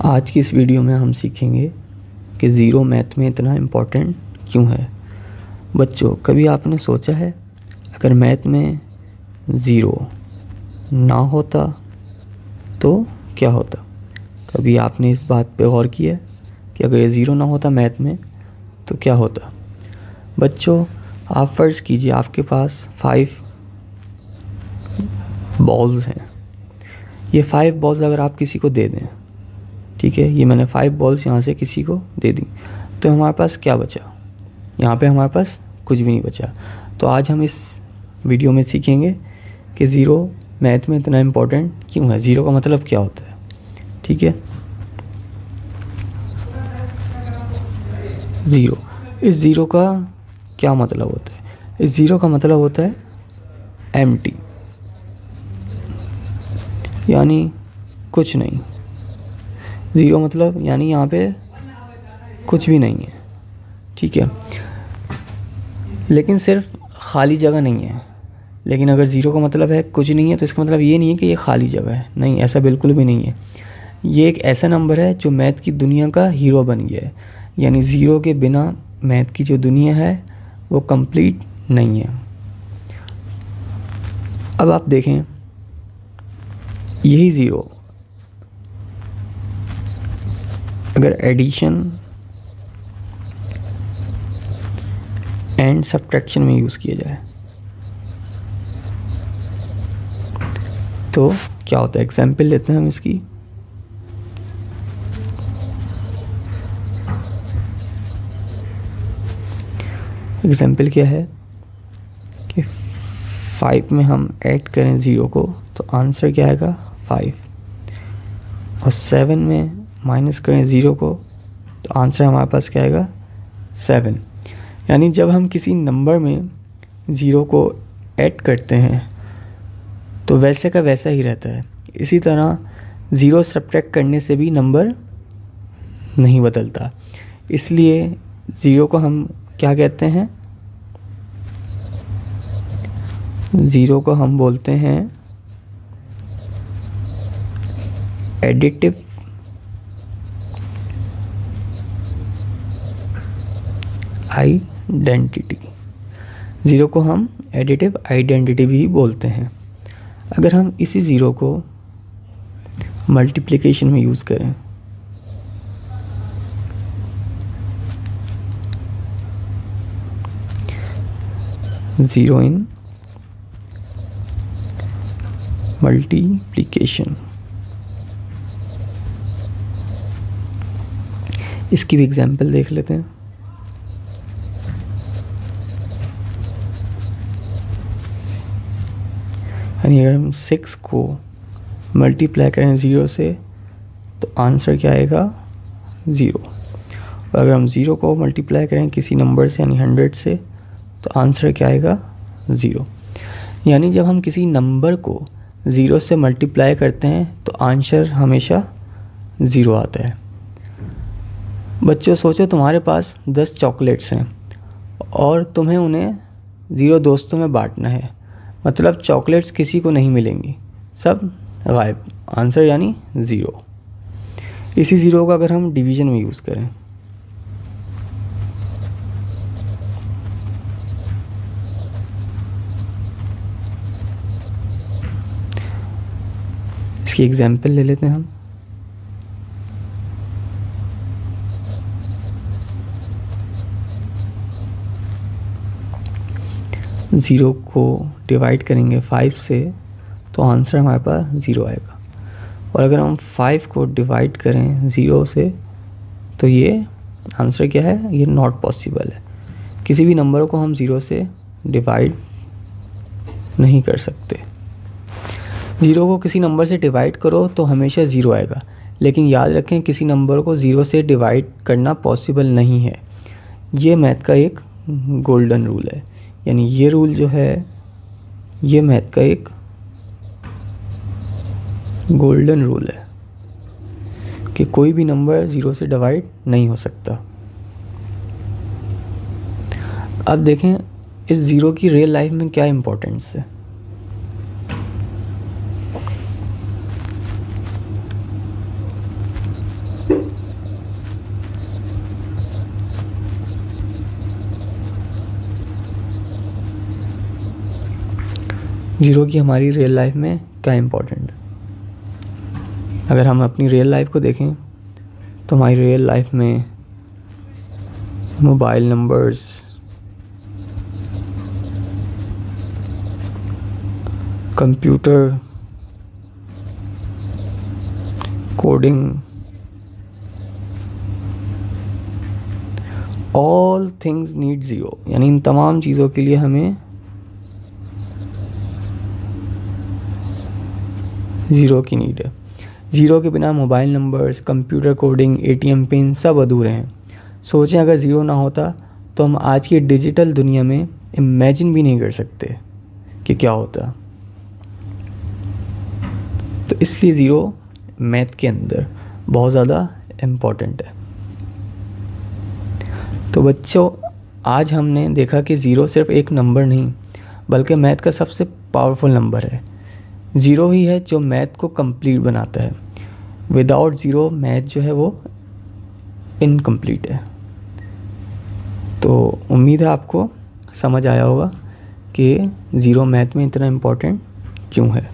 आज की इस वीडियो में हम सीखेंगे कि ज़ीरो मैथ में इतना इम्पोर्टेंट क्यों है। बच्चों, कभी आपने सोचा है अगर मैथ में ज़ीरो ना होता तो क्या होता? कभी आपने इस बात पे गौर किया कि अगर ये ज़ीरो ना होता मैथ में तो क्या होता? बच्चों, आप फ़र्ज़ कीजिए आपके पास 5 बॉल्स हैं। ये 5 बॉल्स अगर आप किसी को दे दें, ठीक है, ये मैंने 5 बॉल्स यहाँ से किसी को दे दी, तो हमारे पास क्या बचा? यहाँ पे हमारे पास कुछ भी नहीं बचा। तो आज हम इस वीडियो में सीखेंगे कि ज़ीरो मैथ में इतना इम्पोर्टेंट क्यों है, ज़ीरो का मतलब क्या होता है। ठीक है, ज़ीरो, इस ज़ीरो का क्या मतलब होता है? इस ज़ीरो का मतलब होता है एम्प्टी, यानी कुछ नहीं। ज़ीरो मतलब यानी यहाँ पे कुछ भी नहीं है। ठीक है, लेकिन सिर्फ खाली जगह नहीं है। लेकिन अगर ज़ीरो का मतलब है कुछ नहीं है तो इसका मतलब ये नहीं है कि ये खाली जगह है। नहीं, ऐसा बिल्कुल भी नहीं है। ये एक ऐसा नंबर है जो मैथ की दुनिया का हीरो बन गया है। यानी ज़ीरो के बिना मैथ की जो दुनिया है वो कंप्लीट नहीं है। अब आप देखें, यही ज़ीरो अगर एडिशन एंड सब्ट्रैक्शन में यूज़ किया जाए तो क्या होता है? एग्जाम्पल लेते हैं हम इसकी। एग्जाम्पल क्या है कि 5 में हम ऐड करें ज़ीरो को तो आंसर क्या आएगा? 5। और 7 में माइनस करें ज़ीरो को तो आंसर हमारे पास क्या आएगा? 7। यानी जब हम किसी नंबर में ज़ीरो को ऐड करते हैं तो वैसे का वैसा ही रहता है। इसी तरह ज़ीरो सब्ट्रैक्ट करने से भी नंबर नहीं बदलता। इसलिए ज़ीरो को हम क्या कहते हैं? ज़ीरो को हम बोलते हैं एडिटिव आइडेंटिटी। ज़ीरो को हम एडिटिव आइडेंटिटी भी बोलते हैं। अगर हम इसी ज़ीरो को मल्टीप्लिकेशन में यूज़ करें ज़ीरो इन मल्टीप्लिकेशन, इसकी भी एग्जाम्पल देख लेते हैं। यानी अगर हम 6 को मल्टीप्लाई करें ज़ीरो से तो आंसर क्या आएगा? 0। और अगर हम ज़ीरो को मल्टीप्लाई करें किसी नंबर से यानी 100 से तो आंसर क्या आएगा? 0। यानी जब हम किसी नंबर को ज़ीरो से मल्टीप्लाई करते हैं तो आंसर हमेशा 0 आता है। बच्चों, सोचो तुम्हारे पास 10 चॉकलेट्स हैं और तुम्हें उन्हें 0 दोस्तों में बांटना है। मतलब चॉकलेट्स किसी को नहीं मिलेंगी, सब गायब। आंसर यानी 0। इसी ज़ीरो का अगर हम डिवीज़न में यूज़ करें इसकी एग्जाम्पल ले लेते हैं हम। ज़ीरो को डिवाइड करेंगे 5 से तो आंसर हमारे पास 0 आएगा। और अगर हम 5 को डिवाइड करें ज़ीरो से तो ये आंसर क्या है? ये नॉट पॉसिबल है। किसी भी नंबर को हम ज़ीरो से डिवाइड नहीं कर सकते। ज़ीरो को किसी नंबर से डिवाइड करो तो हमेशा 0 आएगा, लेकिन याद रखें किसी नंबर को 0 से डिवाइड करना पॉसिबल नहीं है। ये मैथ का एक गोल्डन रूल है। यानी ये रूल जो है ये मैथ का एक गोल्डन रूल है कि कोई भी नंबर 0 से डिवाइड नहीं हो सकता। अब देखें इस ज़ीरो की रियल लाइफ में क्या इम्पोर्टेंस है। ज़ीरो की हमारी रियल लाइफ में क्या इम्पोर्टेंट है? अगर हम अपनी रियल लाइफ को देखें तो हमारी रियल लाइफ में mobile numbers, computer, coding, all things need zero, यानी इन तमाम चीज़ों के लिए हमें ज़ीरो की नीड है। ज़ीरो के बिना mobile numbers, computer coding, ATM pin सब अधूरे हैं। सोचें अगर ज़ीरो ना होता तो हम आज की डिजिटल दुनिया में इमेजिन भी नहीं कर सकते कि क्या होता। तो इसलिए ज़ीरो मैथ के अंदर बहुत ज़्यादा इम्पॉर्टेंट है। तो बच्चों, आज हमने देखा कि ज़ीरो सिर्फ एक नंबर नहीं बल्कि मैथ का सबसे पावरफुल नंबर है। ज़ीरो ही है जो मैथ को कंप्लीट बनाता है। विदाउट ज़ीरो मैथ जो है वो इनकम्प्लीट है। तो उम्मीद है आपको समझ आया होगा कि ज़ीरो मैथ में इतना इम्पोर्टेंट क्यों है।